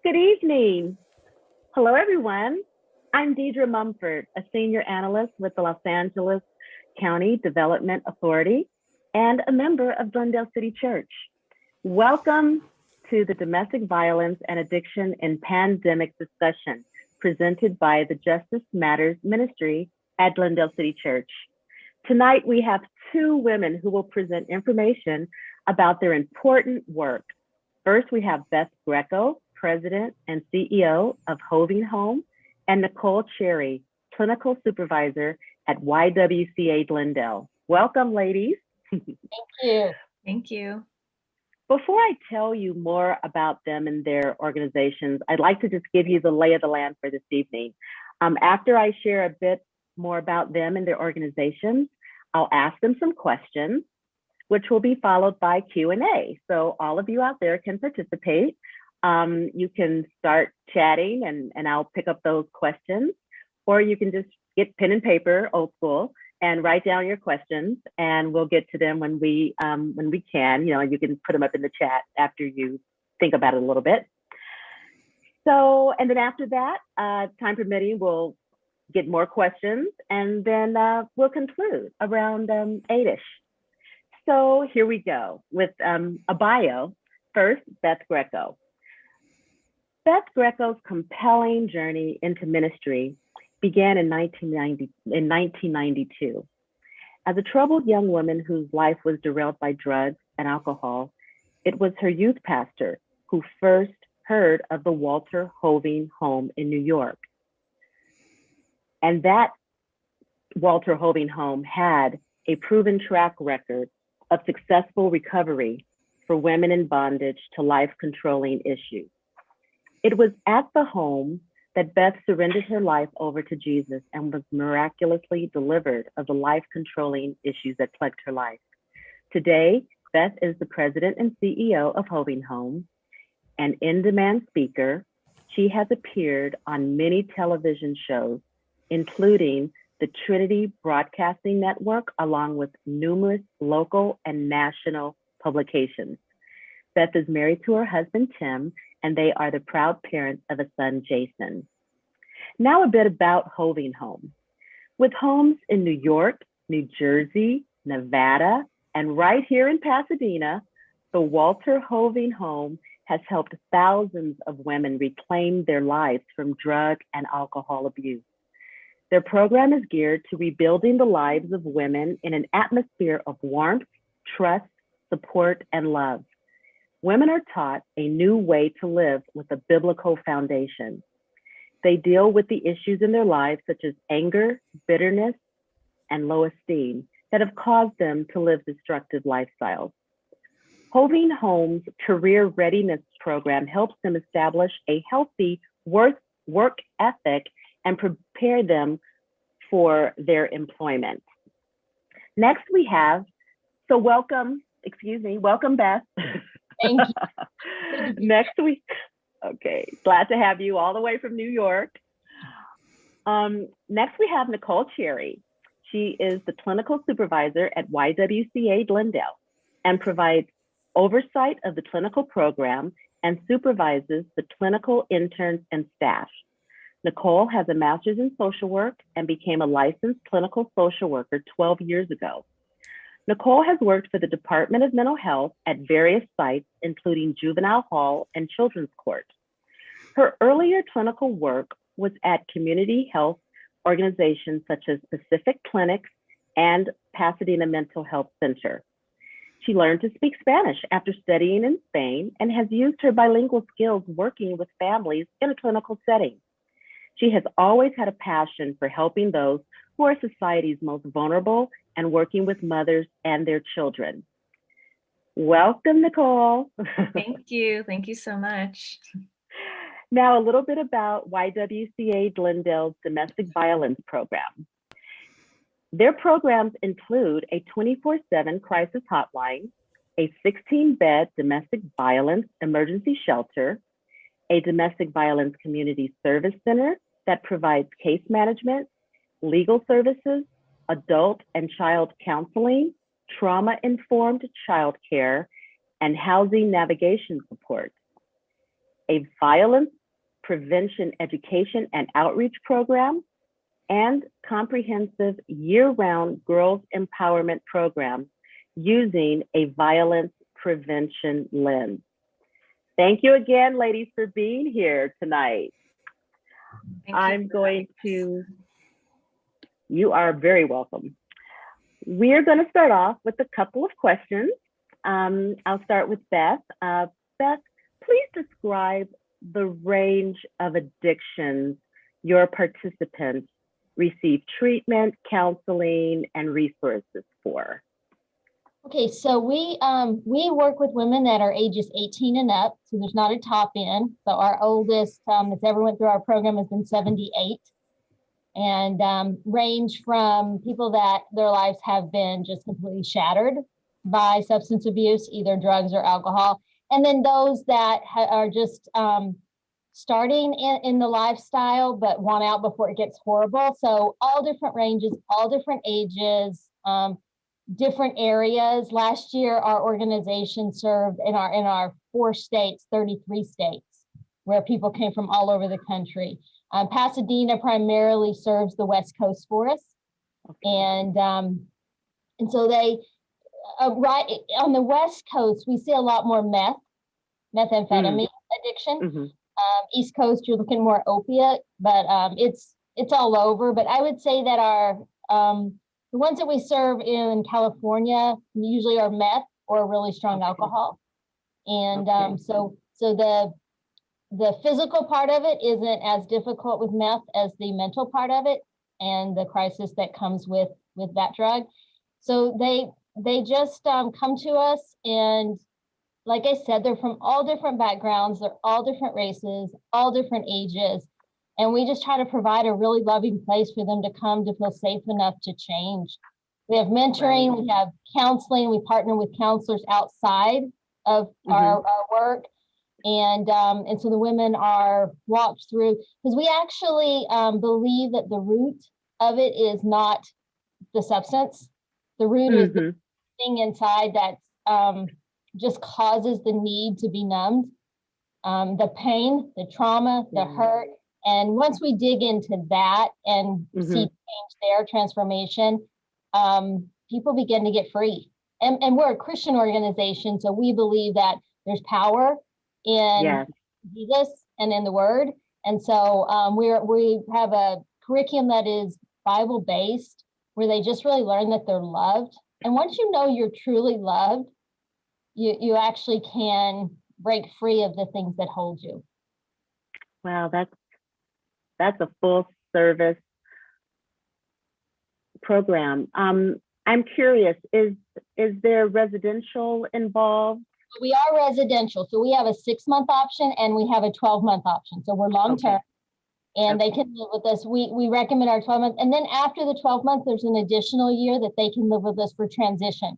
Good evening. Hello, everyone. I'm Deidre Mumford, a senior analyst with the Los Angeles County Development Authority and a member of Glendale City Church. Welcome to the Domestic Violence and Addiction in Pandemic discussion presented by the Justice Matters Ministry at Glendale City Church. Tonight, we have two women who will present information about their important work. First, we have Beth Greco, President and CEO of Hoving Home, and Nicole Cherry, Clinical Supervisor at YWCA Glendale. Welcome, ladies. Thank you. Thank you. Before I tell you more about them and their organizations, I'd like to just give you the lay of the land for this evening. After I share a bit more about them and their organizations, I'll ask them some questions, which will be followed by Q&A. So all of you out there can participate. You can start chatting and I'll pick up those questions, or you can just get pen and paper, old school, and write down your questions, and we'll get to them when we can. You can put them up in the chat after you think about it a little bit. So, and then after that, time permitting, we'll get more questions, and then we'll conclude around 8-ish. So here we go with a bio. First, Beth Greco. Beth Greco's compelling journey into ministry began in 1992. As a troubled young woman whose life was derailed by drugs and alcohol, it was her youth pastor who first heard of the Walter Hoving Home in New York. And that Walter Hoving Home had a proven track record of successful recovery for women in bondage to life-controlling issues. It was at the home that Beth surrendered her life over to Jesus and was miraculously delivered of the life-controlling issues that plagued her life. Today, Beth is the president and CEO of Hoving Home, an in-demand speaker. She has appeared on many television shows, including the Trinity Broadcasting Network, along with numerous local and national publications. Beth is married to her husband, Tim, and they are the proud parents of a son, Jason. Now a bit about Hoving Home. With homes in New York, New Jersey, Nevada, and right here in Pasadena, the Walter Hoving Home has helped thousands of women reclaim their lives from drug and alcohol abuse. Their program is geared to rebuilding the lives of women in an atmosphere of warmth, trust, support, and love. Women are taught a new way to live with a biblical foundation. They deal with the issues in their lives, such as anger, bitterness, and low esteem, that have caused them to live destructive lifestyles. Hoving Home's career readiness program helps them establish a healthy work ethic and prepare them for their employment. Next we have, welcome Beth. Thank you. Next week, okay, glad to have you all the way from New York. Next we have Nicole Cherry. She is the clinical supervisor at YWCA Glendale and provides oversight of the clinical program and supervises the clinical interns and staff. Nicole has a master's in social work and became a licensed clinical social worker 12 years ago. Nicole has worked for the Department of Mental Health at various sites, including Juvenile Hall and Children's Court. Her earlier clinical work was at community health organizations such as Pacific Clinics and Pasadena Mental Health Center. She learned to speak Spanish after studying in Spain and has used her bilingual skills working with families in a clinical setting. She has always had a passion for helping those who are society's most vulnerable and working with mothers and their children. Welcome, Nicole. Thank you. Thank you so much. Now, a little bit about YWCA Glendale's domestic violence program. Their programs include a 24/7 crisis hotline, a 16-bed domestic violence emergency shelter, a domestic violence community service center that provides case management, legal services, adult and child counseling, trauma-informed childcare, and housing navigation support. A violence prevention education and outreach program, and comprehensive year-round girls empowerment program using a violence prevention lens. Thank you again, ladies, for being here tonight. You are very welcome. We're going to start off with a couple of questions. I'll start with Beth. Beth, please describe the range of addictions your participants receive treatment, counseling, and resources for. Okay, so we work with women that are ages 18 and up, so there's not a top end. So our oldest that's ever went through our program has been 78, and range from people that their lives have been just completely shattered by substance abuse, either drugs or alcohol, and then those that are just starting in the lifestyle but want out before it gets horrible. So all different ranges, all different ages, different areas. Last year, our organization served in our 4 states, 33 states, where people came from all over the country. Pasadena primarily serves the West Coast for us, and so they right on the West Coast we see a lot more methamphetamine addiction. East Coast, you're looking more opiate, but it's all over. But I would say that our the ones that we serve in California usually are meth or really strong alcohol, and so the physical part of it isn't as difficult with meth as the mental part of it and the crisis that comes with that drug. So they just come to us, and like I said, they're from all different backgrounds, they're all different races, all different ages. And we just try to provide a really loving place for them to come to feel safe enough to change. We have mentoring, we have counseling, we partner with counselors outside of our work. And so the women are walked through, because we actually believe that the root of it is not the substance. The root is the thing inside that just causes the need to be numbed, the pain, the trauma, the hurt. And once we dig into that and see change there, transformation, people begin to get free. And we're a Christian organization, so we believe that there's power in Jesus and in the Word. And so we have a curriculum that is Bible-based, where they just really learn that they're loved. And once you know you're truly loved, you actually can break free of the things that hold you. Wow, that's a full service program. I'm curious, is there residential involved? We are residential, so we have a 6-month option and we have a 12-month option. So we're long-term, and they can live with us. We recommend our 12 months, and then after the 12 months, there's an additional year that they can live with us for transition.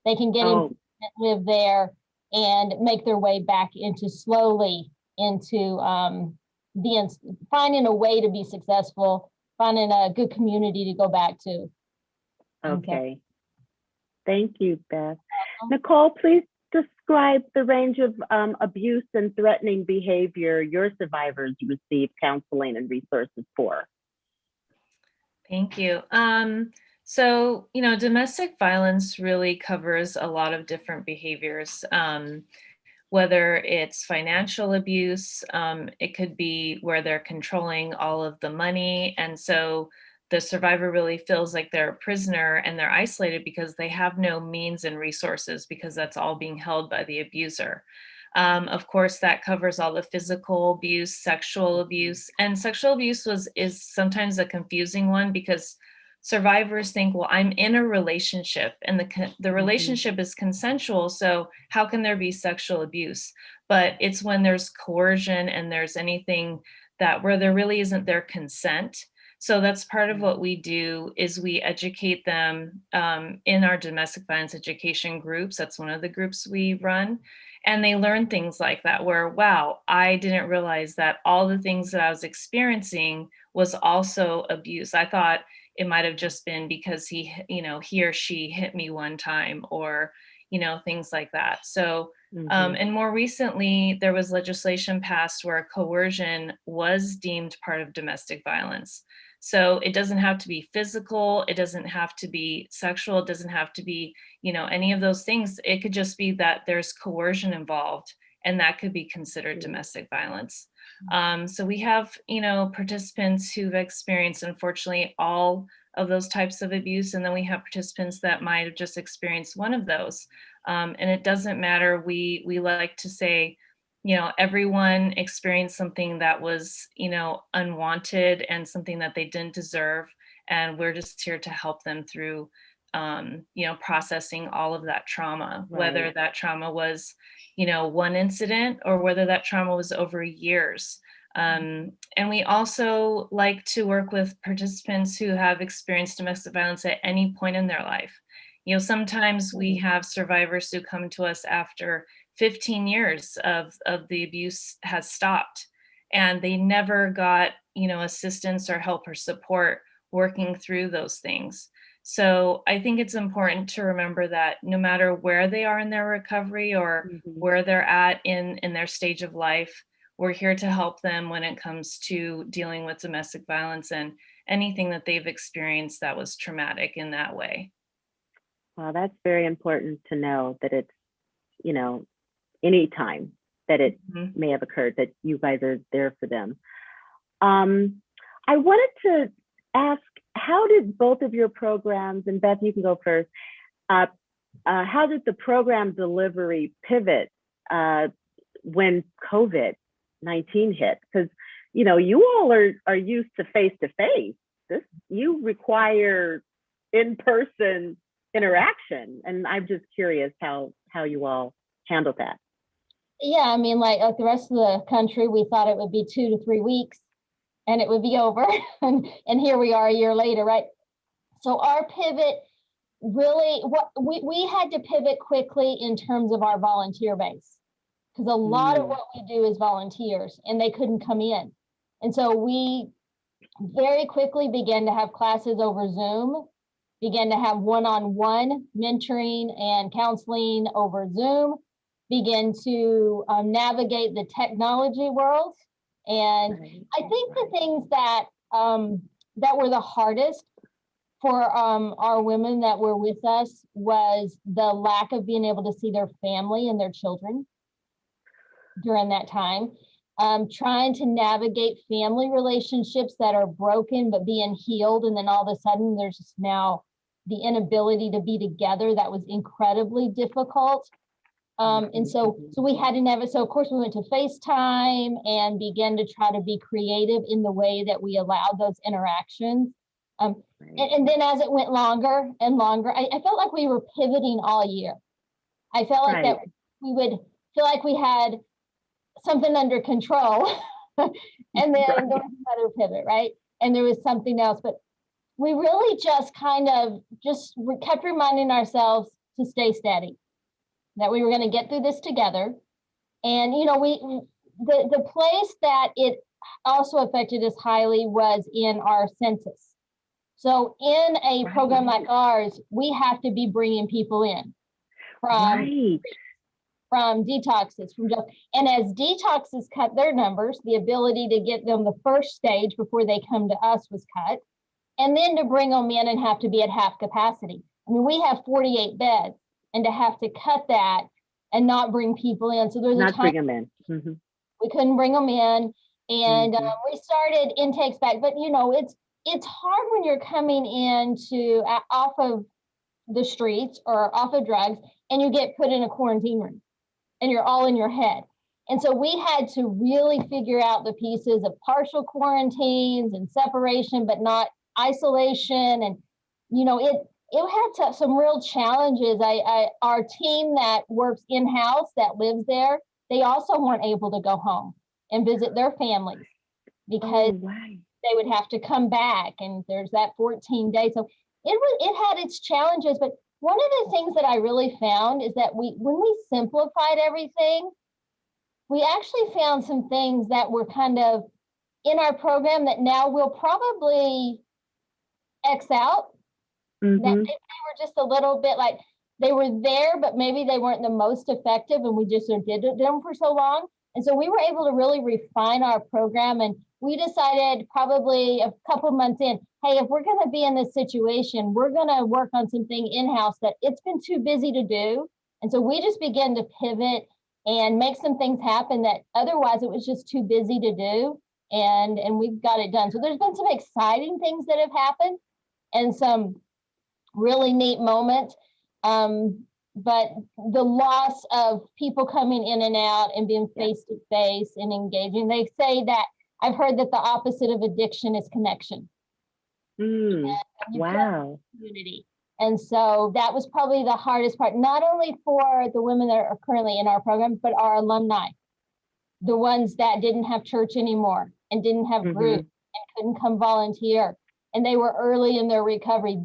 They can get in, live there, and make their way back slowly into finding a way to be successful, finding a good community to go back to. Okay. Thank you, Beth. Nicole, please describe the range of abuse and threatening behavior your survivors receive counseling and resources for. Thank you. So, domestic violence really covers a lot of different behaviors, whether it's financial abuse, it could be where they're controlling all of the money. And so the survivor really feels like they're a prisoner and they're isolated because they have no means and resources, because that's all being held by the abuser. Of course, that covers all the physical abuse, sexual abuse, and sexual abuse is sometimes a confusing one, because survivors think, well, I'm in a relationship and the relationship is consensual, so how can there be sexual abuse? But it's when there's coercion and there's anything where there really isn't their consent. So that's part of what we do, is we educate them in our domestic violence education groups. That's one of the groups we run. And they learn things like that, where, wow, I didn't realize that all the things that I was experiencing was also abuse. I thought it might have just been because he or she hit me one time, or, things like that. So And more recently, there was legislation passed where coercion was deemed part of domestic violence. So it doesn't have to be physical, it doesn't have to be sexual, it doesn't have to be, any of those things. It could just be that there's coercion involved, and that could be considered domestic violence. So we have, participants who've experienced, unfortunately, all of those types of abuse, and then we have participants that might have just experienced one of those. And it doesn't matter. We like to say, everyone experienced something that was, unwanted and something that they didn't deserve. And we're just here to help them through, processing all of that trauma, whether that trauma was, one incident or whether that trauma was over years. And we also like to work with participants who have experienced domestic violence at any point in their life. Sometimes we have survivors who come to us after 15 years of the abuse has stopped, and they never got, assistance or help or support working through those things. So I think it's important to remember that no matter where they are in their recovery or where they're at in their stage of life, we're here to help them when it comes to dealing with domestic violence and anything that they've experienced that was traumatic in that way. Well, that's very important to know that it's, any time that it may have occurred, that you guys are there for them. I wanted to ask, how did both of your programs, and Beth, you can go first, how did the program delivery pivot when COVID-19 hit? Because, you all are used to face-to-face. You require in-person interaction, and I'm just curious how you all handled that. Yeah, I mean, like the rest of the country, we thought it would be 2 to 3 weeks and it would be over. and here we are a year later, right? So our pivot really, what we had to pivot quickly in terms of our volunteer base, because a lot of what we do is volunteers and they couldn't come in. And so we very quickly began to have classes over Zoom, began to have one-on-one mentoring and counseling over Zoom, begin to navigate the technology world. And I think the things that that were the hardest for our women that were with us was the lack of being able to see their family and their children during that time. Trying to navigate family relationships that are broken but being healed, and then all of a sudden there's just now the inability to be together. That was incredibly difficult. And so we had to navigate. So of course we went to FaceTime and began to try to be creative in the way that we allowed those interactions. And then as it went longer and longer, I felt like we were pivoting all year. I felt like that we would feel like we had something under control and then there was another pivot, right? And there was something else, but we really just kind of kept reminding ourselves to stay steady, that we were going to get through this together. And, the place that it also affected us highly was in our census. So in a program like ours, we have to be bringing people in from detoxes, and as detoxes cut their numbers, the ability to get them the first stage before they come to us was cut. And then to bring them in and have to be at half capacity. I mean, we have 48 beds, and to have to cut that and not bring people in. So there's not bring them in. We couldn't bring them in, and we started intakes back. But it's hard when you're coming into off of the streets or off of drugs, and you get put in a quarantine room, and you're all in your head. And so we had to really figure out the pieces of partial quarantines and separation, but not isolation. And it had some real challenges. Our team that works in-house, that lives there, they also weren't able to go home and visit their families because they would have to come back, and there's that 14 days. So it had its challenges. But one of the things that I really found is that when we simplified everything, we actually found some things that were kind of in our program that now we'll probably X out. That they were just a little bit like, they were there, but maybe they weren't the most effective, and we just did them for so long. And so we were able to really refine our program, and we decided probably a couple of months in, hey, if we're going to be in this situation, we're going to work on something in-house that it's been too busy to do. And so we just began to pivot and make some things happen that otherwise it was just too busy to do. And we've got it done. So there's been some exciting things that have happened and some really neat moments. But the loss of people coming in and out and being face to face and engaging, they say that I've heard that the opposite of addiction is connection. Wow. Community. And so that was probably the hardest part, not only for the women that are currently in our program, but our alumni, the ones that didn't have church anymore and didn't have groups and couldn't come volunteer. And they were early in their recovery.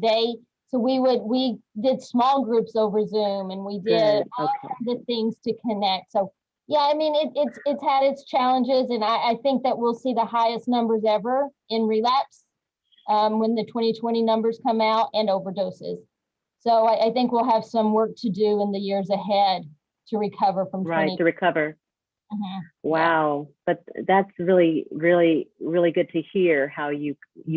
So we did small groups over Zoom, and we did all kinds of things to connect. So yeah, I mean, it's had its challenges, and I think that we'll see the highest numbers ever in relapse when the 2020 numbers come out, and overdoses. So I think we'll have some work to do in the years ahead to recover from to recover. Wow. But that's really, really, really good to hear how you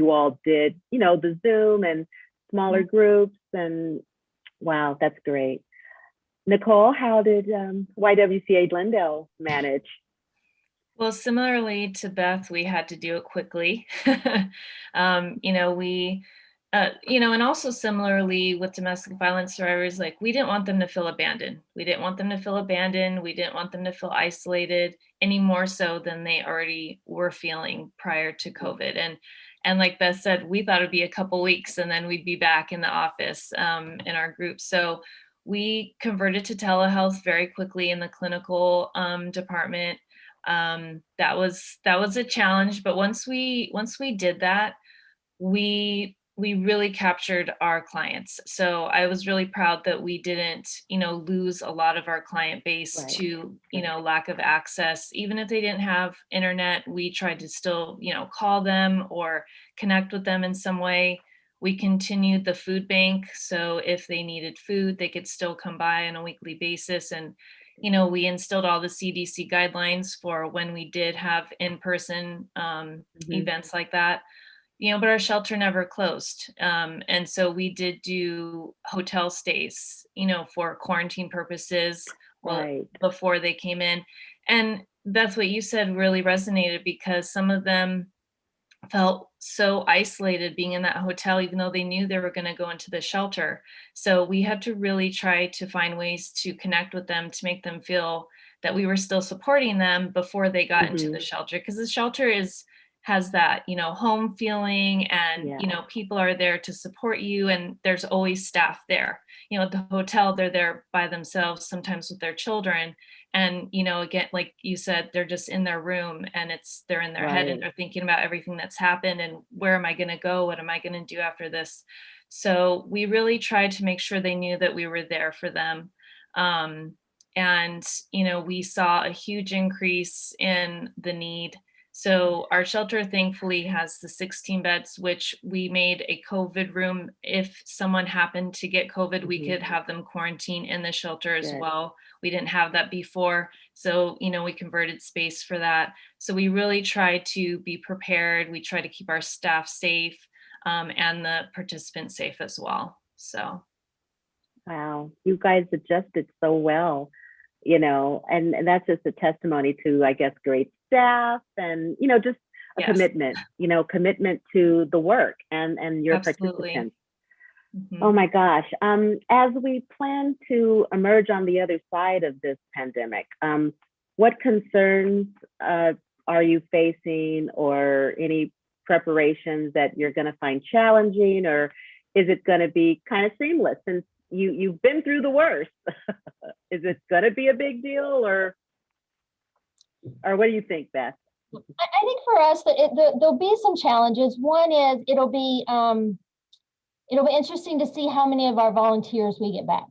all did, the Zoom and smaller groups, and wow, that's great. Nicole, how did YWCA Glendale manage? Well, similarly to Beth, we had to do it quickly. And also similarly with domestic violence survivors, like we didn't want them to feel abandoned. We didn't want them to feel abandoned. We didn't want them to feel isolated any more so than they already were feeling prior to COVID. And like Beth said, we thought it'd be a couple weeks and then we'd be back in the office in our group. So we converted to telehealth very quickly in the clinical department. That was a challenge, but once we did that, we really captured our clients. So I was really proud that we didn't, lose a lot of our client base to, lack of access. Even if they didn't have internet, we tried to still, call them or connect with them in some way. We continued the food bank. So if they needed food, they could still come by on a weekly basis. And, we instilled all the CDC guidelines for when we did have in-person events like that. But our shelter never closed. And so we did do hotel stays, for quarantine purposes before they came in. And that's what you said really resonated, because some of them felt so isolated being in that hotel, even though they knew they were going to go into the shelter. So we had to really try to find ways to connect with them, to make them feel that we were still supporting them before they got into the shelter, because the shelter has that, home feeling, and, people are there to support you, and there's always staff there. At the hotel, they're there by themselves, sometimes with their children. And, again, like you said, they're just in their room, and they're in their head, and they're thinking about everything that's happened and where am I going to go? What am I going to do after this? So we really tried to make sure they knew that we were there for them. And, we saw a huge increase in the need. So our shelter thankfully has the 16 beds, which we made a COVID room. If someone happened to get COVID, we could have them quarantine in the shelter as well. We didn't have that before. So, we converted space for that. So we really try to be prepared. We try to keep our staff safe and the participants safe as well. So. Wow, you guys adjusted so well, and that's just a testimony to, I guess, great staff and, just a commitment to the work and your participants. Oh my gosh. As we plan to emerge on the other side of this pandemic, what concerns are you facing, or any preparations that you're going to find challenging, or is it going to be kind of seamless since you've been through the worst? Is it going to be a big deal, or what do you think, Beth? I think for us that there'll be some challenges. One is it'll be interesting to see how many of our volunteers we get back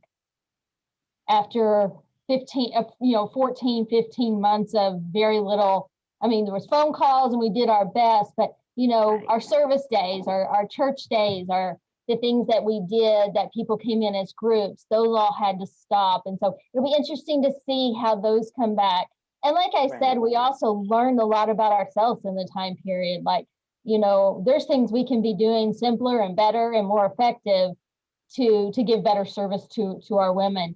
after 14, 15 months of very little. I mean, there was phone calls and we did our best, but our service days, our church days, the things that we did that people came in as groups, those all had to stop. And so it'll be interesting to see how those come back. And like I said, we also learned a lot about ourselves in the time period. Like, there's things we can be doing simpler and better and more effective to give better service to our women.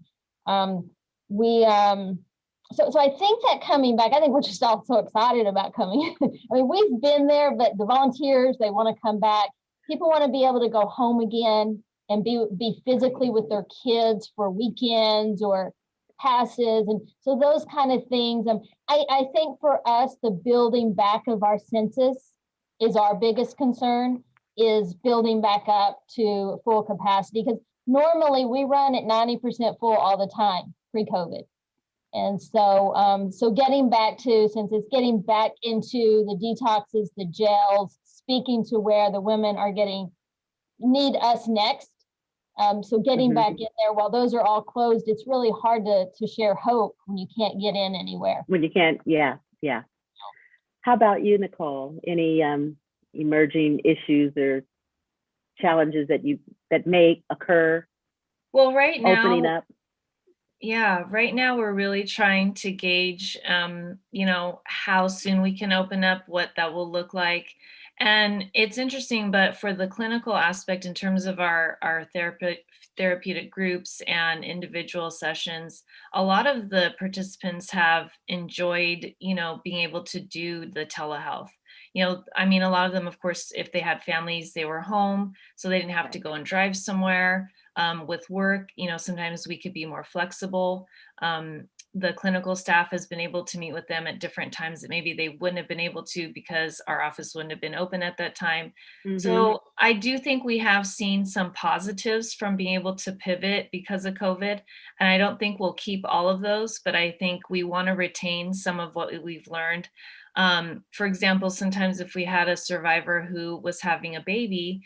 So I think that coming back, I think we're just all so excited about coming. I mean, we've been there, but the volunteers, they want to come back. People want to be able to go home again and be physically with their kids for weekends or passes. And so those kind of things. I think for us, the building back of our census is our biggest concern, is building back up to full capacity. Because normally we run at 90% full all the time pre-COVID. And so getting back to, since it's getting back into the detoxes, the gels, speaking to where the women are need us next. So getting back in there, while those are all closed, it's really hard to share hope when you can't get in anywhere. When you can't, yeah. How about you, Nicole? Any emerging issues or challenges that may occur? Well, right now, opening up. Yeah, right now we're really trying to gauge, how soon we can open up, what that will look like. And it's interesting, but for the clinical aspect, in terms of our therapeutic groups and individual sessions, a lot of the participants have enjoyed, being able to do the telehealth. A lot of them, of course, if they had families, they were home, so they didn't have to go and drive somewhere. With work, sometimes we could be more flexible. The clinical staff has been able to meet with them at different times that maybe they wouldn't have been able to because our office wouldn't have been open at that time. So I do think we have seen some positives from being able to pivot because of COVID. And I don't think we'll keep all of those, but I think we want to retain some of what we've learned. For example, sometimes if we had a survivor who was having a baby,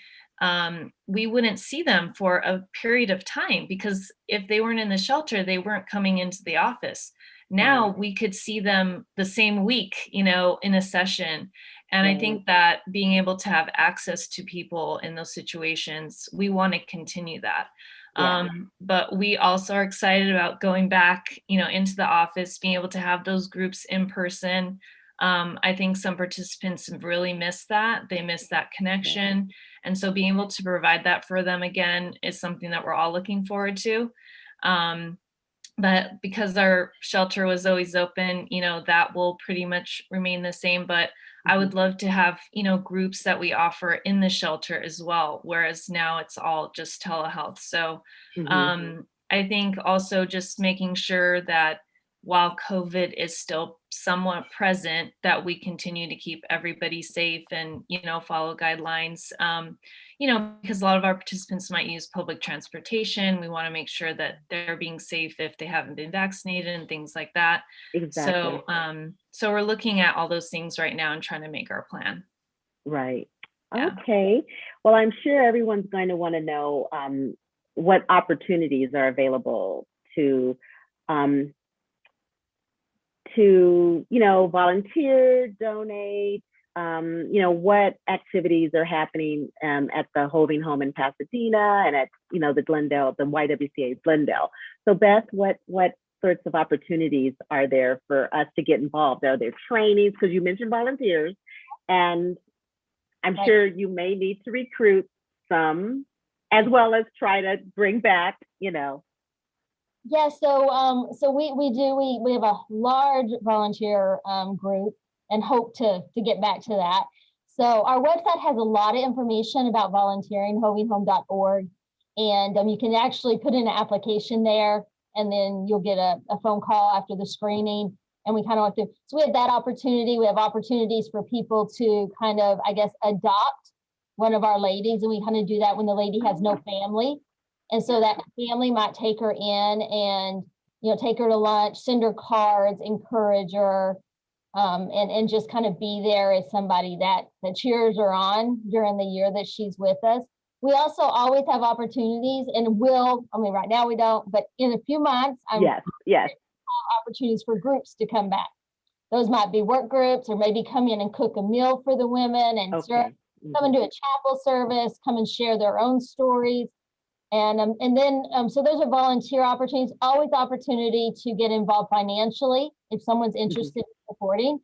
we wouldn't see them for a period of time, because if they weren't in the shelter, they weren't coming into the office. Now we could see them the same week, in a session. And I think that being able to have access to people in those situations, we want to continue that. But we also are excited about going back, into the office, being able to have those groups in person. I think some participants have really missed that. They miss that connection. And so being able to provide that for them again is something that we're all looking forward to. But because our shelter was always open, that will pretty much remain the same. But I would love to have, groups that we offer in the shelter as well, whereas now it's all just telehealth. So I think also just making sure that while COVID is still somewhat present, that we continue to keep everybody safe and, follow guidelines, because a lot of our participants might use public transportation. We want to make sure that they're being safe if they haven't been vaccinated and things like that. Exactly. So we're looking at all those things right now and trying to make our plan. Right. Yeah. Okay. Well, I'm sure everyone's going to want to know what opportunities are available to volunteer, donate, what activities are happening at the Hoving home in Pasadena and at, the Glendale, the YWCA Glendale. So Beth, what sorts of opportunities are there for us to get involved? Are there trainings? Because you mentioned volunteers, and I'm sure you may need to recruit some, as well as try to bring back, Yeah, so we have a large volunteer group and hope to get back to that. So our website has a lot of information about volunteering, hovinghome.org, and you can actually put in an application there, and then you'll get a phone call after the screening. And we kind of want to, so we have that opportunity. We have opportunities for people to kind of, I guess, adopt one of our ladies, and we kind of do that when the lady has no family. And so that family might take her in and, take her to lunch, send her cards, encourage her, and just kind of be there as somebody that cheers her on during the year that she's with us. We also always have opportunities, and right now we don't, but in a few months, yes. opportunities for groups to come back. Those might be work groups, or maybe come in and cook a meal for the women and serve come and do a chapel service, come and share their own stories. And then, so those are volunteer opportunities, always opportunity to get involved financially if someone's interested in supporting.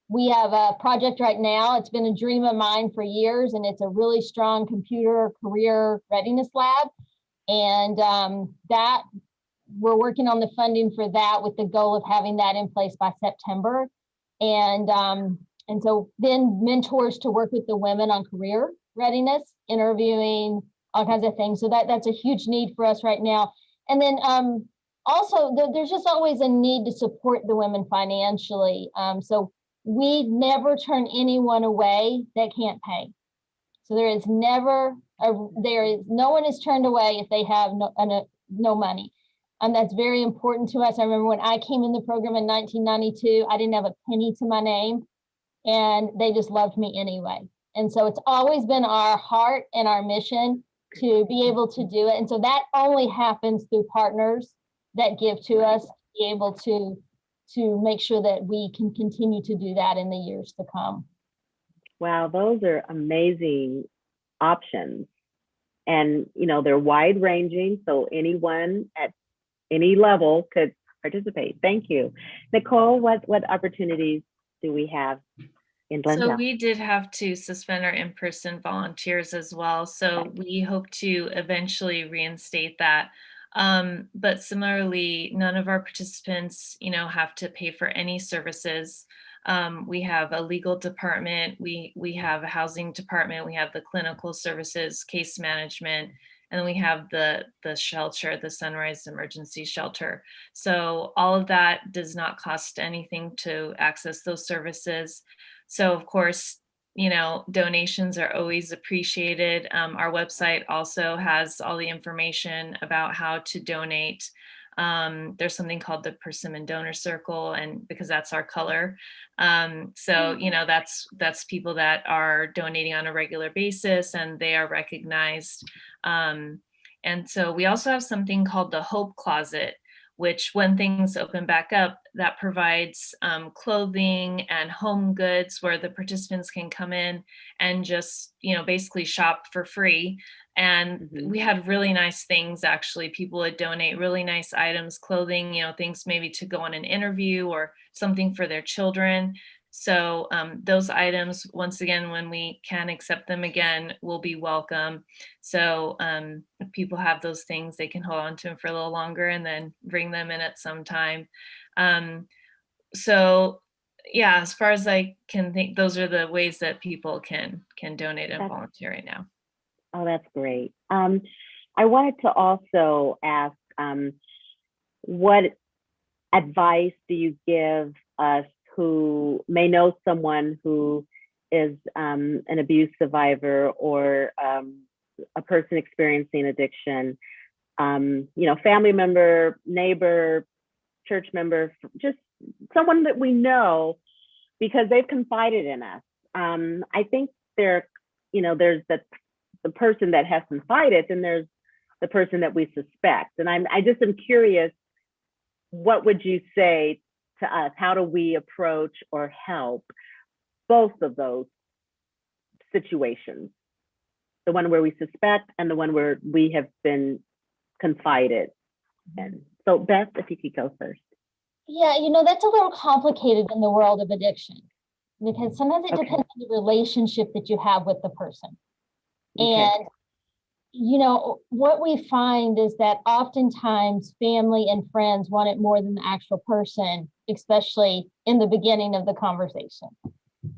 We have a project right now. It's been a dream of mine for years, and it's a really strong computer career readiness lab. And that we're working on the funding for that with the goal of having that in place by September. And so then mentors to work with the women on career readiness, interviewing, all kinds of things. So that's a huge need for us right now. And then also there's just always a need to support the women financially. So we never turn anyone away that can't pay. So there is never, no one is turned away if they have no money. And that's very important to us. I remember when I came in the program in 1992, I didn't have a penny to my name, and they just loved me anyway. And so it's always been our heart and our mission to be able to do it. And so that only happens through partners that give to us, to be able to make sure that we can continue to do that in the years to come. Wow, those are amazing options. And, you know, they're wide ranging, so anyone at any level could participate. Thank you. Nicole, what opportunities do we have in Glendale? So we did have to suspend our in-person volunteers as well. So we hope to eventually reinstate that. But similarly, none of our participants, you know, have to pay for any services. We have a legal department, we have a housing department, we have the clinical services, case management, and we have the shelter, the Sunrise Emergency Shelter. So all of that does not cost anything to access those services. So of course, you know, donations are always appreciated. Our website also has all the information about how to donate. There's something called the Persimmon Donor Circle, and because that's our color. So, you know, that's people that are donating on a regular basis and they are recognized. And so we also have something called the Hope Closet, which when things open back up, that provides clothing and home goods where the participants can come in and just, you know, basically shop for free. And we had really nice things, actually. People would donate really nice items, clothing, you know, things maybe to go on an interview or something for their children. So those items, once again, when we can accept them again, will be welcome. So if people have those things, they can hold on to them for a little longer and then bring them in at some time. So yeah, as far as I can think, those are the ways that people can donate and volunteer right now. Oh, that's great. I wanted to also ask, what advice do you give us who may know someone who is an abuse survivor or a person experiencing addiction, you know, family member, neighbor, church member, just someone that we know because they've confided in us. I think there's the person that has confided, and there's the person that we suspect. And I just am curious, what would you say to us? How do we approach or help both of those situations? The one where we suspect and the one where we have been confided in. So Beth, if you could go first. Yeah, you know, that's a little complicated in the world of addiction because sometimes it depends on the relationship that you have with the person. And, you know, what we find is that oftentimes family and friends want it more than the actual person, especially in the beginning of the conversation.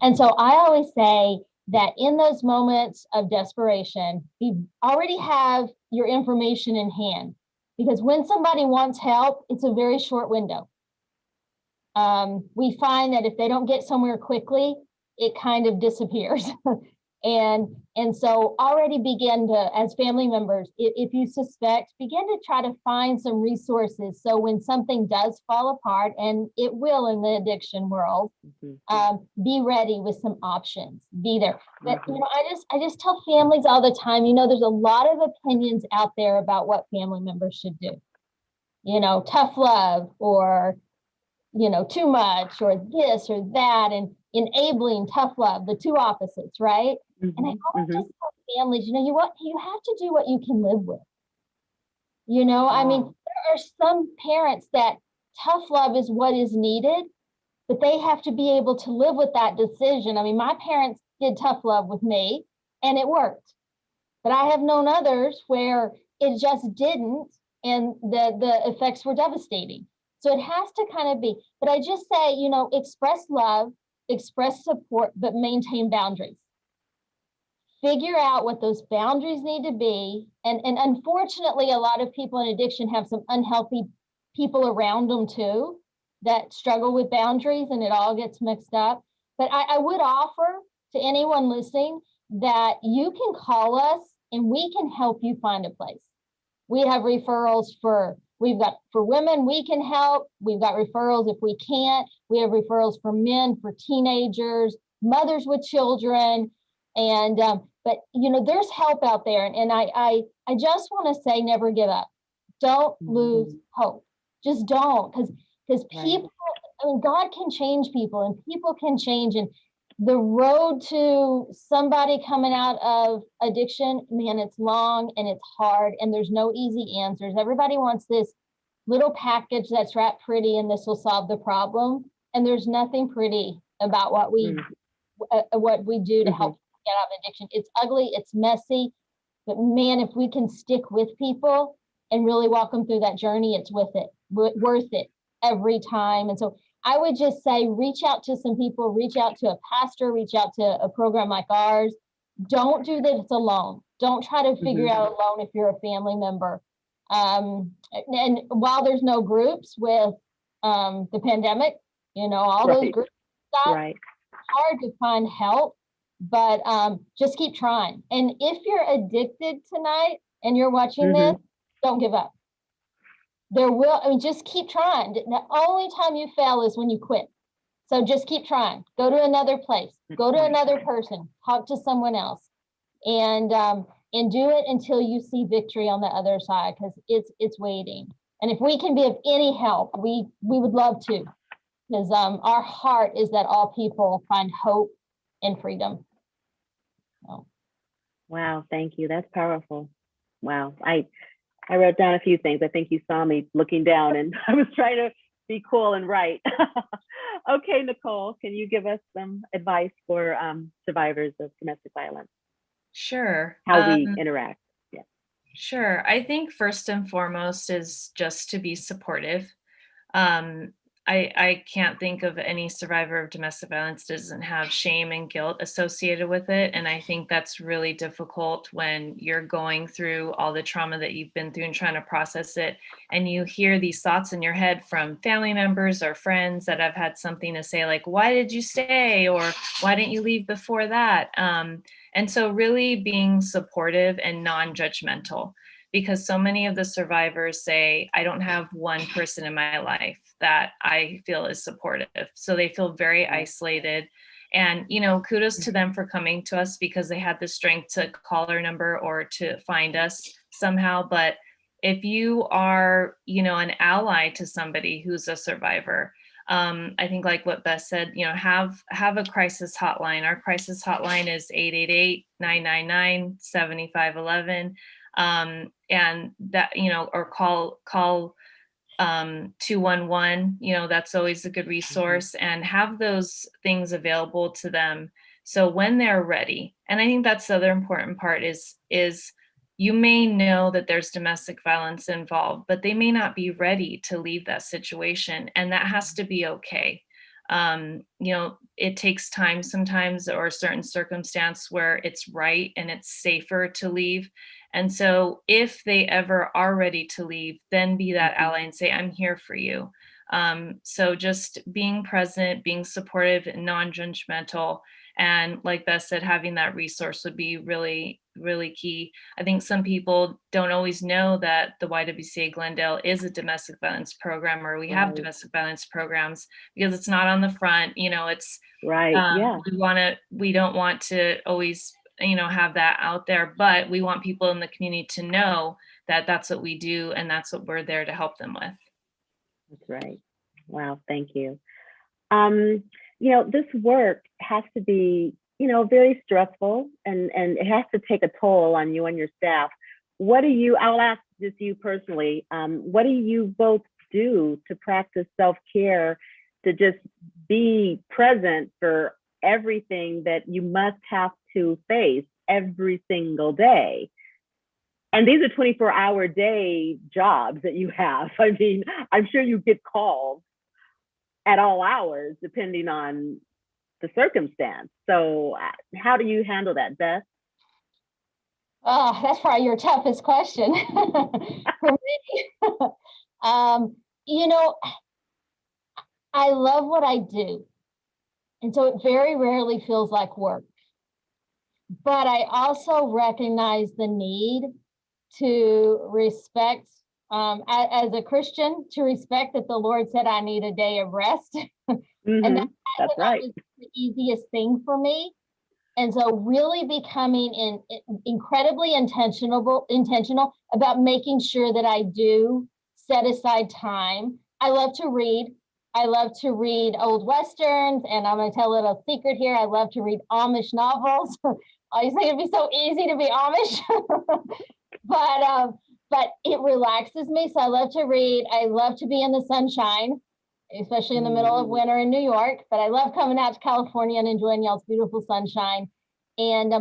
And so I always say that in those moments of desperation, you already have your information in hand, because when somebody wants help, it's a very short window. We find that if they don't get somewhere quickly, it kind of disappears. And so already begin to, as family members, if you suspect, begin to try to find some resources. So when something does fall apart, and it will in the addiction world, be ready with some options, be there. But, you know, I just tell families all the time, you know, there's a lot of opinions out there about what family members should do. You know, tough love, or, you know, too much, or this or that. enabling, tough love, the two opposites, right? And I always Mm-hmm. just tell families, you know, you have to do what you can live with. I mean, Wow. there are some parents that tough love is what is needed, but they have to be able to live with that decision. I mean, my parents did tough love with me and it worked. But I have known others where it just didn't, and the effects were devastating. So it has to kind of be, but I just say, express love, express support, but maintain boundaries. Figure out what those boundaries need to be. And unfortunately, a lot of people in addiction have some unhealthy people around them too that struggle with boundaries, and it all gets mixed up. But I would offer to anyone listening that you can call us and we can help you find a place. We have referrals for women, we can help. We've got referrals if we can't. We have referrals for men, for teenagers, mothers with children. And but there's help out there. And I just want to say, never give up. Don't lose hope. Just don't, because people, I mean, God can change people and people can change. And the road to somebody coming out of addiction, man, it's long and it's hard and there's no easy answers. Everybody wants this little package that's wrapped pretty and this will solve the problem. And there's nothing pretty about what we do to help get out of addiction. It's ugly, it's messy, but man, if we can stick with people and really walk them through that journey, it's worth it every time. And so I would just say, reach out to some people, reach out to a pastor, reach out to a program like ours. Don't do this alone. Don't try to figure out alone if you're a family member. And while there's no groups with the pandemic, all those groups stuff, it's hard to find help, but just keep trying. And if you're addicted tonight and you're watching this, don't give up. Just keep trying. The only time you fail is when you quit. So just keep trying. Go to another place, go to another person, talk to someone else, and do it until you see victory on the other side, because it's waiting. And if we can be of any help, we would love to, because our heart is that all people find hope and freedom. So. Wow, thank you. That's powerful. Wow. I wrote down a few things. I think you saw me looking down and I was trying to be cool and write. Okay, Nicole, can you give us some advice for survivors of domestic violence? Sure. How we interact. Yeah. Sure. I think first and foremost is just to be supportive. I can't think of any survivor of domestic violence that doesn't have shame and guilt associated with it. And I think that's really difficult when you're going through all the trauma that you've been through and trying to process it. And you hear these thoughts in your head from family members or friends that have had something to say, like, why did you stay? Or why didn't you leave before that? And so really being supportive and non-judgmental, because so many of the survivors say, I don't have one person in my life that I feel is supportive. So they feel very isolated. And, kudos to them for coming to us, because they had the strength to call our number or to find us somehow. But if you are, an ally to somebody who's a survivor, I think, like what Beth said, have a crisis hotline. Our crisis hotline is 888-999-7511. And that, or call 211, that's always a good resource, and have those things available to them. So when they're ready, and I think that's the other important part is you may know that there's domestic violence involved, but they may not be ready to leave that situation. And that has to be okay. It takes time sometimes, or a certain circumstance where it's right and it's safer to leave. And so if they ever are ready to leave, then be that ally and say, I'm here for you. So just being present, being supportive and non-judgmental. And like Beth said, having that resource would be really, really key. I think some people don't always know that the YWCA Glendale is a domestic violence program, or we have domestic violence programs, because it's not on the front. It's right. We don't want to always have that out there, but we want people in the community to know that that's what we do and that's what we're there to help them with. That's right. Wow, thank you. this work has to be, very stressful, and it has to take a toll on you and your staff. I'll ask just you personally, what do you both do to practice self-care, to just be present for everything that you must have to face every single day? And these are 24-hour day jobs that you have. I mean, I'm sure you get calls at all hours, depending on the circumstance. So how do you handle that, Beth? Oh, that's probably your toughest question for me. I love what I do. And so it very rarely feels like work. But I also recognize the need to respect, as a Christian, to respect that the Lord said I need a day of rest. And that's right. Was the easiest thing for me. And so really becoming incredibly intentional about making sure that I do set aside time. I love to read. I love to read old Westerns, and I'm going to tell a little secret here. I love to read Amish novels. I think it'd be so easy to be Amish, but it relaxes me. So I love to read. I love to be in the sunshine, especially in the middle of winter in New York. But I love coming out to California and enjoying y'all's beautiful sunshine. And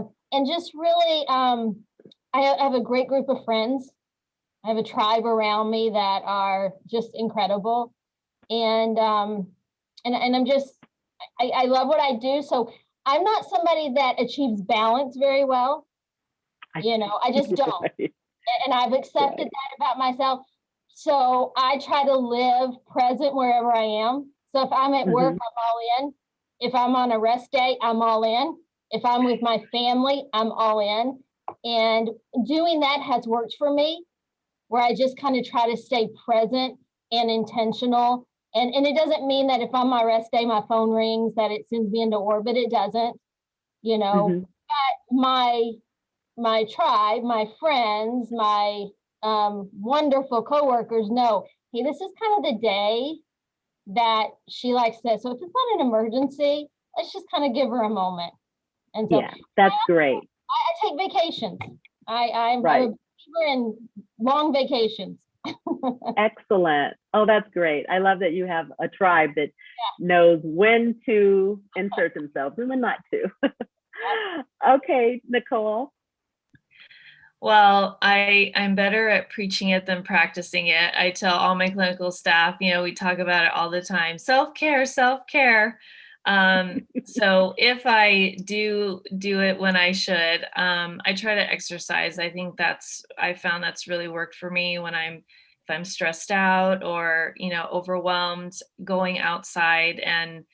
just really, I have a great group of friends. I have a tribe around me that are just incredible. And I'm just, I love what I do. So I'm not somebody that achieves balance very well. I just don't. And I've accepted that about myself. So I try to live present wherever I am. So if I'm at work, I'm all in. If I'm on a rest day, I'm all in. If I'm with my family, I'm all in. And doing that has worked for me, where I just kind of try to stay present and intentional. And it doesn't mean that if I'm my rest day, my phone rings, that it sends me into orbit. It doesn't, but my tribe, my friends, my wonderful coworkers know, hey, this is kind of the day that she likes this. So if it's not an emergency, let's just kind of give her a moment. And so that's great. I take vacations. I'm a believer in long vacations. Excellent. Oh, that's great. I love that you have a tribe that knows when to insert themselves and when not to. Okay, Nicole. Well, I'm better at preaching it than practicing it. I tell all my clinical staff, we talk about it all the time. Self-care, self-care. So if I do it when I should, I try to exercise. I think I found that's really worked for me if I'm stressed out or, overwhelmed, going outside and,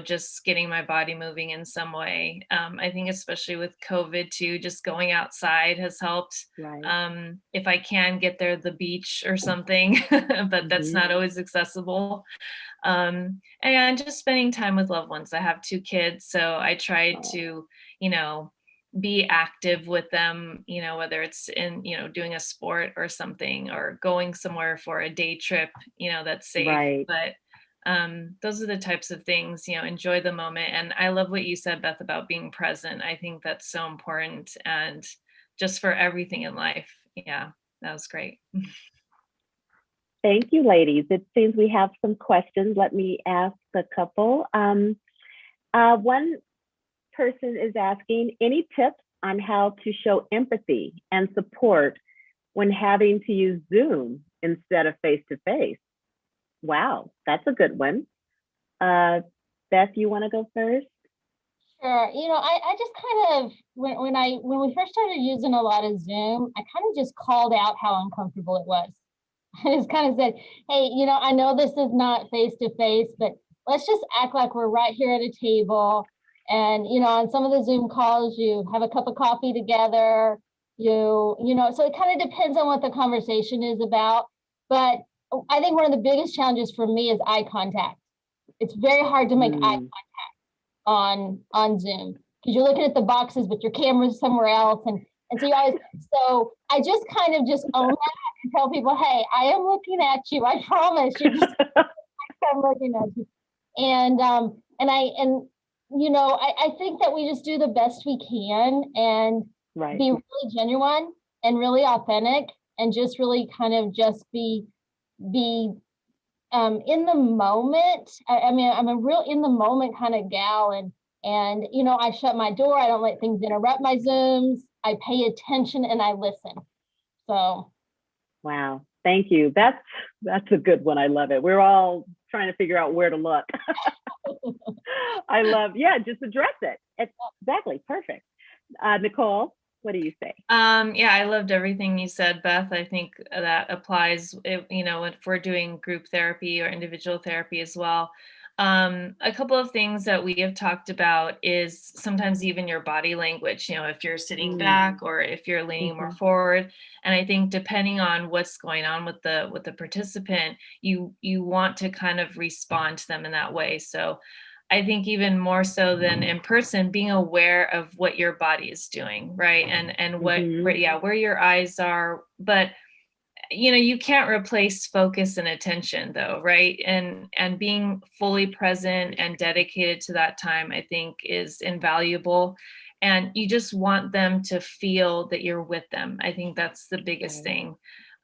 just getting my body moving in some way. I think especially with COVID too, just going outside has helped. Right. If I can get there, the beach or something, but that's not always accessible. And just spending time with loved ones. I have 2 kids, so I try to, be active with them, whether it's in, doing a sport or something, or going somewhere for a day trip, that's safe. Right. But those are the types of things, enjoy the moment. And I love what you said, Beth, about being present. I think that's so important, and just for everything in life. Yeah, that was great. Thank you, ladies. It seems we have some questions. Let me ask a couple. One person is asking, any tips on how to show empathy and support when having to use Zoom instead of face-to-face? Wow, that's a good one. Beth, you want to go first? Sure. I just kind of, when we first started using a lot of Zoom, I kind of just called out how uncomfortable it was. I just kind of said, hey, I know this is not face to face, but let's just act like we're right here at a table. And, on some of the Zoom calls, you have a cup of coffee together, so it kind of depends on what the conversation is about. But I think one of the biggest challenges for me is eye contact. It's very hard to make eye contact on Zoom because you're looking at the boxes, but your camera's somewhere else. And so I just kind of just own that and tell people, hey, I am looking at you. I promise you. I'm looking at you. And I think that we just do the best we can and Right. be really genuine and really authentic and just really kind of just be in the moment. I mean, I'm a real in the moment kind of gal, and I shut my door. I don't let things interrupt my Zooms. I pay attention and I listen. So. Wow. Thank you. That's a good one. I love it. We're all trying to figure out where to look. Just address it. It's exactly perfect. Nicole, what do you say? Yeah, I loved everything you said, Beth. I think that applies, if we're doing group therapy or individual therapy as well. A couple of things that we have talked about is sometimes even your body language, if you're sitting back or if you're leaning more forward. And I think depending on what's going on with the participant, you want to kind of respond to them in that way. So I think even more so than in person, being aware of what your body is doing, right? And where your eyes are. But you can't replace focus and attention though, right? And being fully present and dedicated to that time, I think, is invaluable. And you just want them to feel that you're with them. I think that's the biggest thing.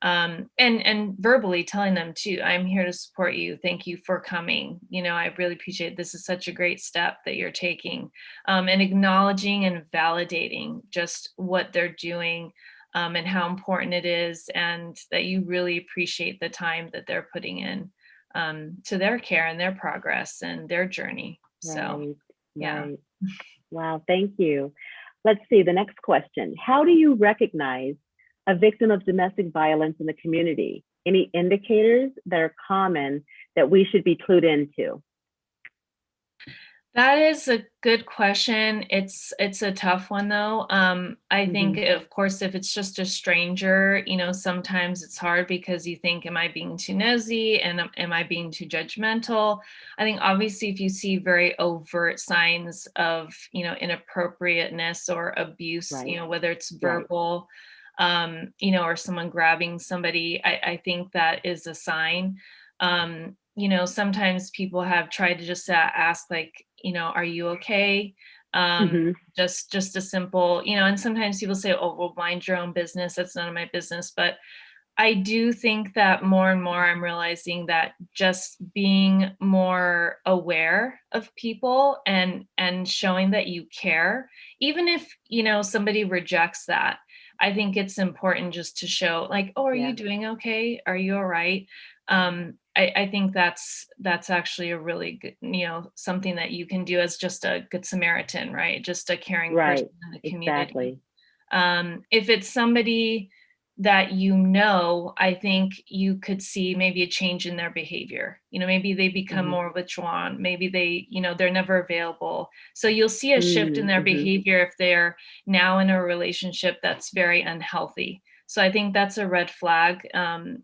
And verbally telling them too, I'm here to support you. Thank you for coming. I really appreciate it. This is such a great step that you're taking. And acknowledging and validating just what they're doing, and how important it is, and that you really appreciate the time that they're putting in to their care and their progress and their journey. So, yeah. Right. Wow, thank you. Let's see, the next question. How do you recognize a victim of domestic violence in the community? Any indicators that are common that we should be clued into? That is a good question. It's a tough one though. I think, of course, if it's just a stranger, sometimes it's hard because you think, am I being too nosy and am I being too judgmental? I think obviously if you see very overt signs of, inappropriateness or abuse, whether it's verbal, or someone grabbing somebody, I think that is a sign. Sometimes people have tried to just ask, like, are you okay? Just a simple, and sometimes people say, oh, well, mind your own business. That's none of my business. But I do think that more and more I'm realizing that just being more aware of people and showing that you care, even if, somebody rejects that, I think it's important just to show, like, oh, are you doing okay? Are you all right? I think that's actually a really good, something that you can do as just a good Samaritan, right? Just a caring person in the community. Exactly. If it's somebody that I think you could see maybe a change in their behavior. Maybe they become more withdrawn. Maybe they're never available. So you'll see a shift in their behavior if they're now in a relationship that's very unhealthy. So I think that's a red flag.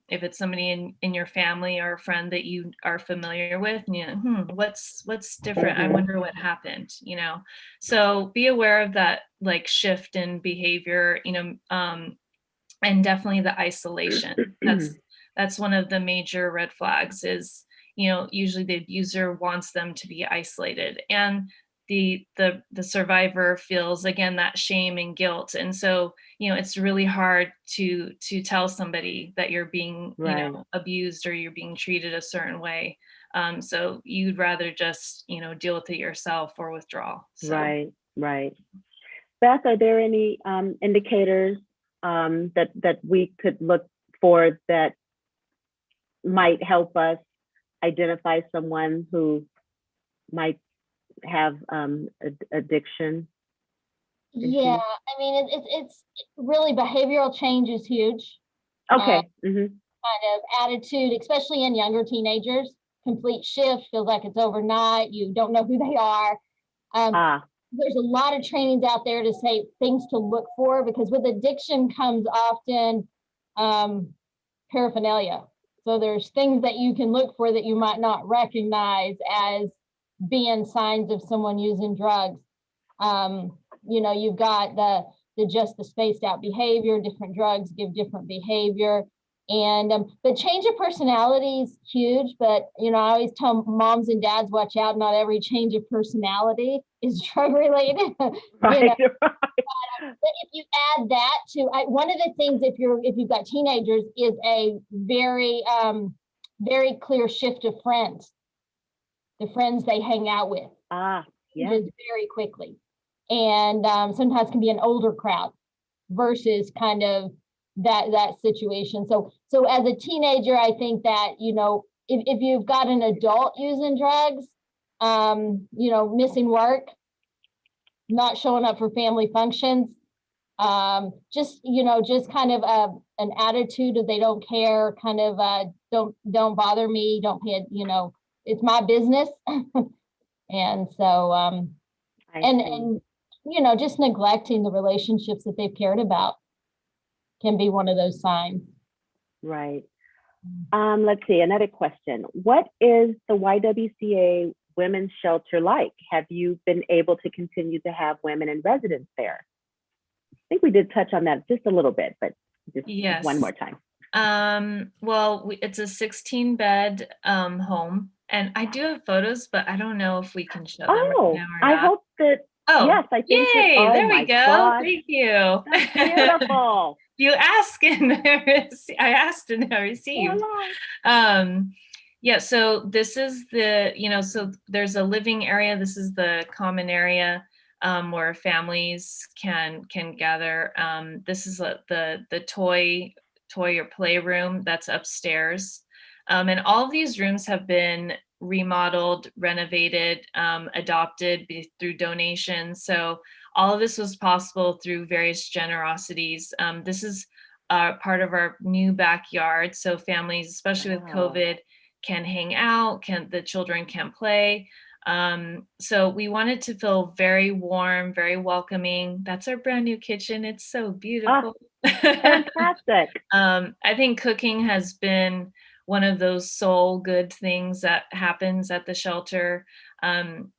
If it's somebody in your family or a friend that you are familiar with, and what's different? I wonder what happened, So be aware of that, like, shift in behavior, and definitely the isolation. That's one of the major red flags is, usually the abuser wants them to be isolated, and the survivor feels, again, that shame and guilt. And so, it's really hard to tell somebody that you're being, abused or you're being treated a certain way. So you'd rather just, deal with it yourself or withdraw. So. Right. Beth, are there any indicators that we could look for that might help us identify someone who might have addiction? Yeah, I mean, it's really, behavioral change is huge. Okay. Kind of attitude, especially in younger teenagers, complete shift, feels like it's overnight. You don't know who they are. There's a lot of trainings out there to say things to look for, because with addiction comes often paraphernalia. So there's things that you can look for that you might not recognize as being signs of someone using drugs. You've got the spaced out behavior. Different drugs give different behavior. And but change of personality is huge. But you know, I always tell moms and dads, watch out, not every change of personality is drug related. Right, Right. right. But if you add that to one of the things, if you've got teenagers, is a very clear shift of friends, the friends they hang out with. Yeah. Very quickly. And sometimes can be an older crowd versus kind of that situation. So as a teenager, I think that, you know, if you've got an adult using drugs, you know, missing work, not showing up for family functions, just, you know, just kind of an attitude of they don't care, kind of don't bother me, don't pay it, you know, it's my business. And so and you know, just neglecting the relationships that they've cared about can be one of those signs. Right. Let's see, another question. What is the YWCA Women's Shelter like? Have you been able to continue to have women in residence there? I think we did touch on that just a little bit, but just Yes. one more time. Well, it's a 16-bed home, and I do have photos, but I don't know if we can show them right now or not. I hope that. Oh, yes, I think. Yay! Oh, there we go. God. Thank you. That's beautiful. You ask and I asked and I received. Yeah, so this is the, you know, so there's a living area. This is the common area where families can gather. This is the toy or playroom that's upstairs. And all of these rooms have been remodeled, renovated, adopted through donations. So all of this was possible through various generosities. This is part of our new backyard. So families, especially with COVID, can hang out, the children can play. So we wanted to feel very warm, very welcoming. That's our brand new kitchen. It's so beautiful. Fantastic. I think cooking has been one of those soul good things that happens at the shelter.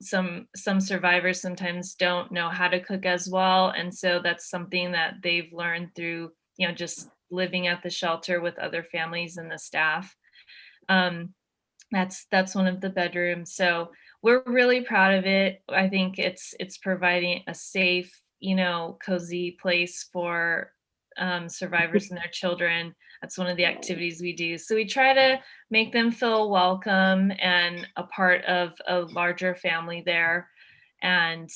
Some survivors sometimes don't know how to cook as well. And so that's something that they've learned through, you know, just living at the shelter with other families and the staff. That's one of the bedrooms. So we're really proud of it. I think it's providing a safe, you know, cozy place for survivors and their children. That's one of the activities we do. So we try to make them feel welcome and a part of a larger family there, and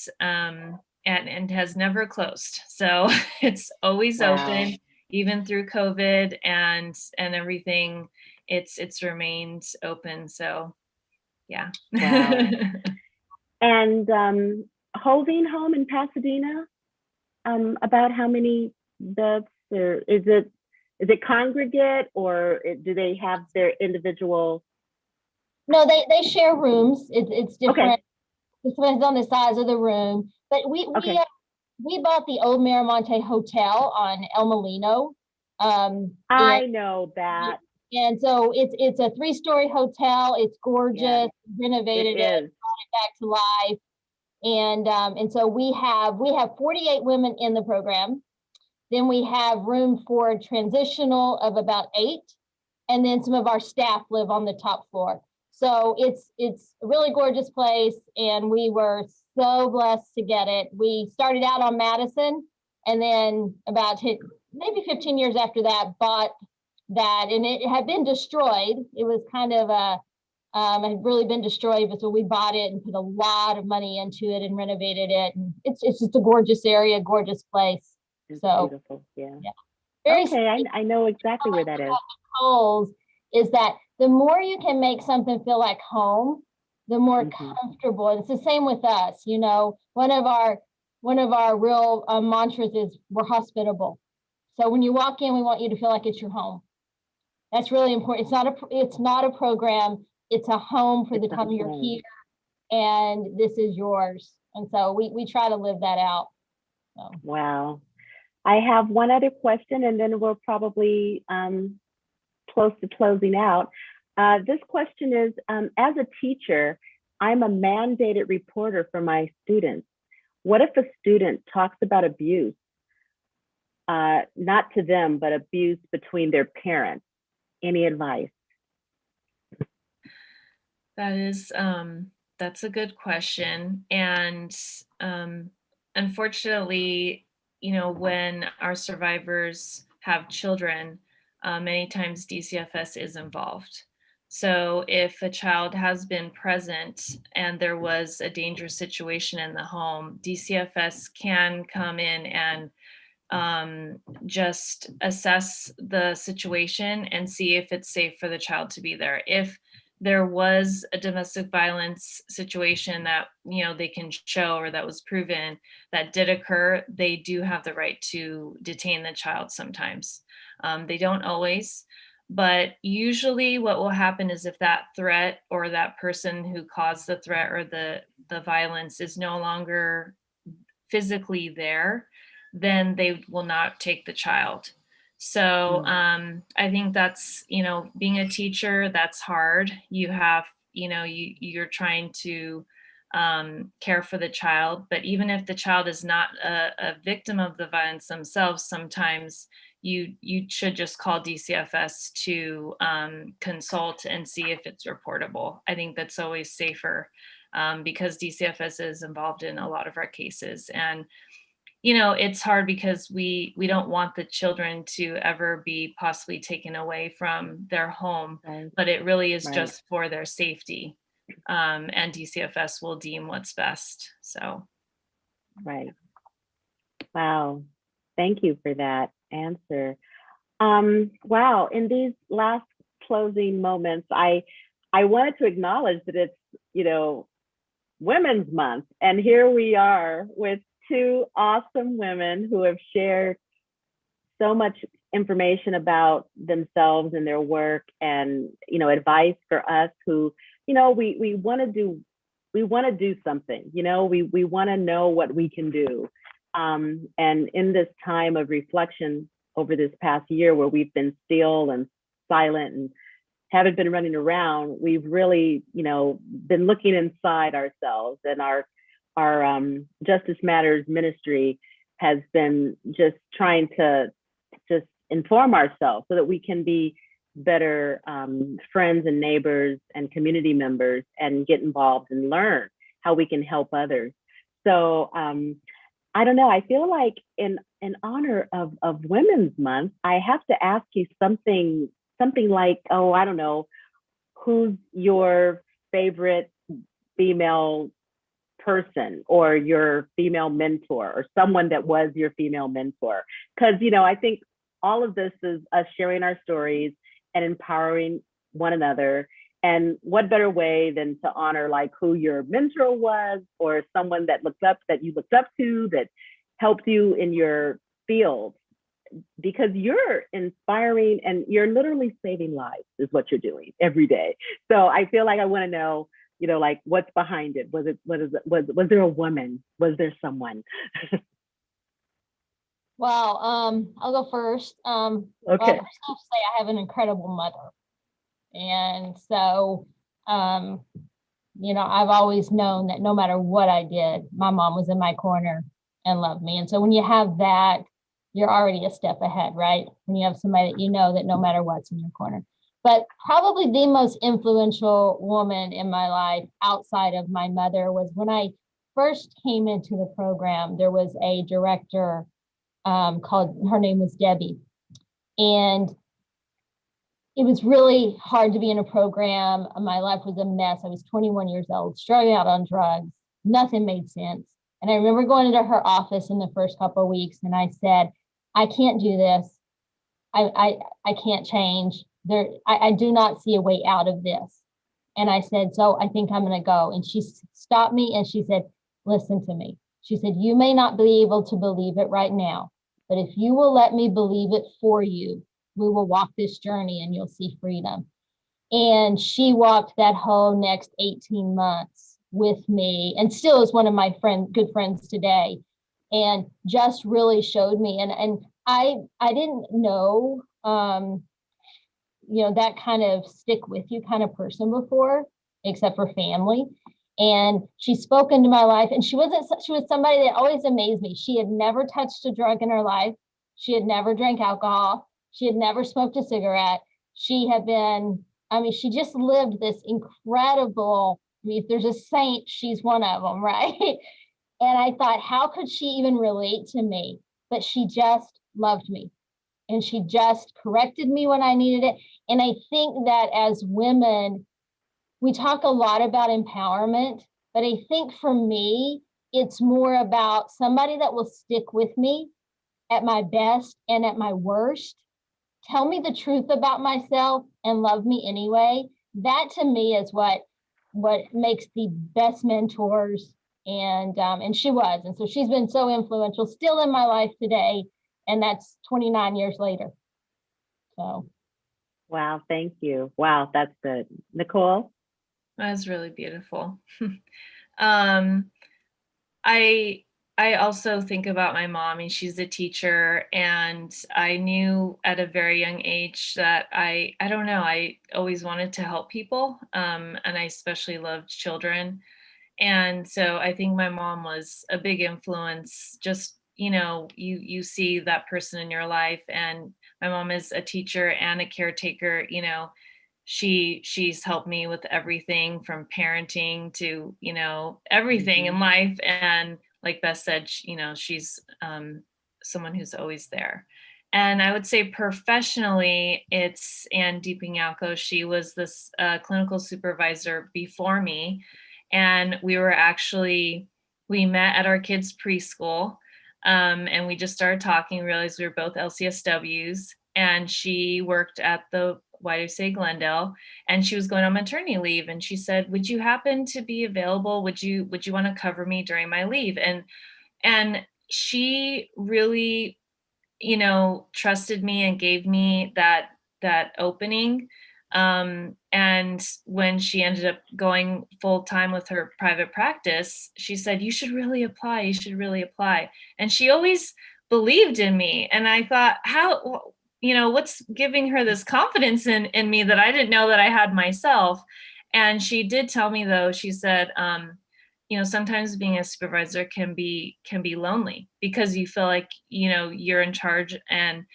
has never closed. So it's always open, even through COVID and everything. It's remained open. So yeah. Wow. And Hoving home in Pasadena, about how many beds, or is it congregate, or do they have their individual? No, they share rooms. It's different. Okay. It depends on the size of the room. But we bought the old Miramonte Hotel on El Molino. I know that. And so it's a 3-story hotel. It's gorgeous. Yeah, renovated it, brought it back to life. And so we have 48 women in the program. Then we have room for transitional of about 8, and then some of our staff live on the top floor. So it's a really gorgeous place, and we were so blessed to get it. We started out on Madison, and then about maybe 15 years after that, bought that, and it had been destroyed. It was kind of it had really been destroyed, but so we bought it and put a lot of money into it and renovated it. And it's just a gorgeous area, gorgeous place. It's so beautiful. Yeah. Very okay, I know exactly where that is. Nicole's is that the more you can make something feel like home, the more comfortable. And it's the same with us. You know, one of our real mantras is we're hospitable. So when you walk in, we want you to feel like it's your home. That's really important. It's not a program. It's a home for the time you're here, and this is yours. And so we try to live that out. So. Wow. I have one other question, and then we're probably close to closing out. This question is, as a teacher, I'm a mandated reporter for my students. What if a student talks about abuse, not to them, but abuse between their parents? Any advice? That is, that's a good question. And unfortunately, when our survivors have children, many times DCFS is involved. So if a child has been present and there was a dangerous situation in the home, DCFS can come in and just assess the situation and see if it's safe for the child to be there. If there was a domestic violence situation that they can show or that was proven that did occur, they do have the right to detain the child sometimes. They don't always, but usually what will happen is if that threat or that person who caused the threat or the violence is no longer physically there, then they will not take the child. So I think that's, being a teacher, that's hard. You have, you're trying to care for the child, but even if the child is not a victim of the violence themselves, sometimes you should just call DCFS to consult and see if it's reportable. I think that's always safer because DCFS is involved in a lot of our cases. And it's hard because we don't want the children to ever be possibly taken away from their home, Right. but it really is Right. just for their safety. And DCFS will deem what's best. So. Right. Wow. Thank you for that answer. Wow. In these last closing moments, I wanted to acknowledge that it's, Women's Month. And here we are with two awesome women who have shared so much information about themselves and their work and, advice for us who, we want to do something, we want to know what we can do. And in this time of reflection over this past year where we've been still and silent and haven't been running around, we've really, been looking inside ourselves, and our Justice Matters ministry has been just trying to just inform ourselves so that we can be better friends and neighbors and community members and get involved and learn how we can help others. So I don't know, I feel like in honor of Women's Month, I have to ask you something like, oh, I don't know, who's your favorite female person or your female mentor or someone that was your female mentor? Because, I think all of this is us sharing our stories and empowering one another. And what better way than to honor like who your mentor was or someone that you looked up to that helped you in your field, because you're inspiring and you're literally saving lives is what you're doing every day. So I feel like I want to know, like what's behind it. Was there a woman? Was there someone? Well, I'll go first. Okay. Well, first I have to say I have an incredible mother. And so, I've always known that no matter what I did, my mom was in my corner and loved me. And so when you have that, you're already a step ahead, right? When you have somebody that that no matter what's in your corner. But probably the most influential woman in my life outside of my mother was when I first came into the program, there was a director her name was Debbie. And it was really hard to be in a program. My life was a mess. I was 21 years old, struggling out on drugs. Nothing made sense. And I remember going into her office in the first couple of weeks and I said, I can't do this. I can't change. I do not see a way out of this. And I said, so I think I'm going to go. And she stopped me and she said, listen to me. She said, you may not be able to believe it right now, but if you will let me believe it for you, we will walk this journey and you'll see freedom. And she walked that whole next 18 months with me and still is one of my good friends today, and just really showed me. And I didn't know, that kind of stick with you kind of person before, except for family. And she spoke into my life, and she was somebody that always amazed me. She had never touched a drug in her life. She had never drank alcohol. She had never smoked a cigarette. she had been, I mean, she just lived this incredible, I mean, if there's a saint, she's one of them, right? And I thought, how could she even relate to me? But she just loved me. And she just corrected me when I needed it. And I think that as women, we talk a lot about empowerment, but I think for me, it's more about somebody that will stick with me at my best and at my worst, tell me the truth about myself and love me anyway. That to me is what makes the best mentors. And she was. And so she's been so influential still in my life today. And that's 29 years later. So. Wow, thank you. Wow, that's good. Nicole? That's really beautiful. um, I also think about my mom, and she's a teacher, and I knew at a very young age that I don't know, I always wanted to help people, and I especially loved children. And so I think my mom was a big influence. Just, you see that person in your life, and my mom is a teacher and a caretaker. She's helped me with everything from parenting to, everything in life. And like Beth said, she's someone who's always there. And I would say professionally, it's Ann Deeping-Yalko. She was this clinical supervisor before me. And we met at our kids' preschool, and we just started talking, realized we were both LCSWs, and she worked at the YWCA Glendale, and she was going on maternity leave. And she said, would you happen to be available? Would you want to cover me during my leave? And she really, trusted me and gave me that opening. And when she ended up going full time with her private practice, she said, you should really apply. You should really apply. And she always believed in me. And I thought, how, what's giving her this confidence in me that I didn't know that I had myself? And she did tell me, though, she said, sometimes being a supervisor can be lonely, because you feel like, you're in charge and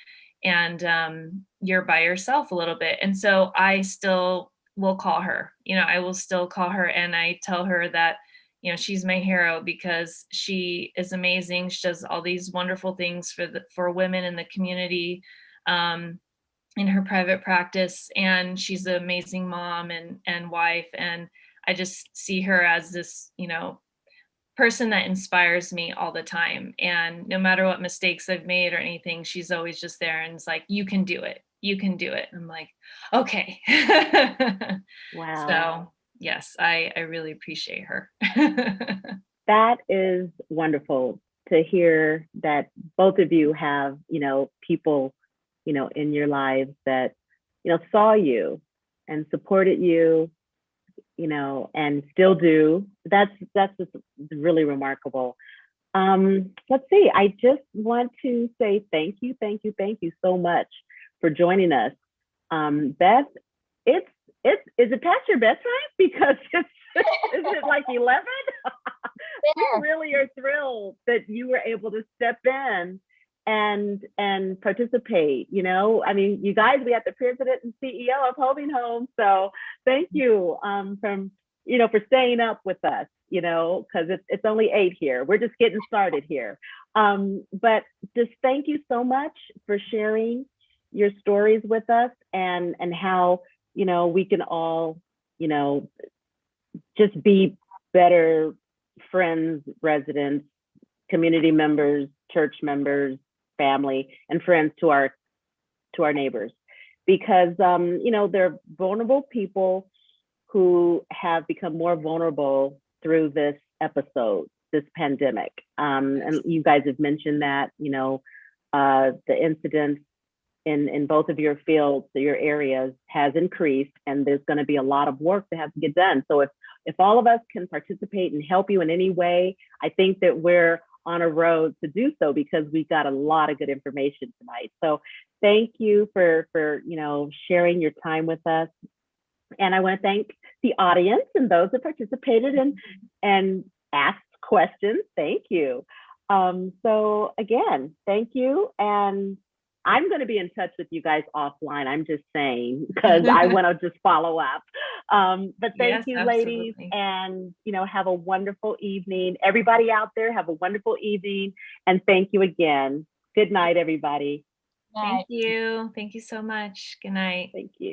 you're by yourself a little bit. And so I still will call her, I will still call her, and I tell her that, she's my hero, because she is amazing. She does all these wonderful things for women in the community, in her private practice. And she's an amazing mom and wife. And I just see her as this, person that inspires me all the time. And no matter what mistakes I've made or anything, she's always just there and it's like, you can do it. You can do it. I'm like, okay. Wow. So yes, I really appreciate her. That is wonderful to hear that both of you have, people, in your lives that, saw you and supported you, and still do. That's just really remarkable. Let's see. I just want to say thank you so much for joining us. Beth, is it past your bedtime? Because is it like 11? We really are thrilled that you were able to step in and participate. I mean, you guys, we have the president and CEO of Hoving Home, so thank you for staying up with us, because it's only 8 here. We're just getting started here. But just thank you so much for sharing your stories with us, and how we can all just be better friends, residents, community members, church members, family, and friends to our neighbors, because they're vulnerable people who have become more vulnerable through this episode, this pandemic. And you guys have mentioned that the incidence in both of your fields, your areas, has increased, and there's going to be a lot of work that has to get done. So if all of us can participate and help you in any way, I think that we're on a road to do so, because we got a lot of good information tonight. So thank you for sharing your time with us. And I want to thank the audience and those that participated and asked questions. Thank you. So again, thank you. And I'm going to be in touch with you guys offline. I'm just saying, because I want to just follow up. But thank Yes, you, ladies, absolutely. and have a wonderful evening. Everybody out there, have a wonderful evening, and thank you again. Good night, everybody. Thank you. Thank you so much. Good night. Thank you.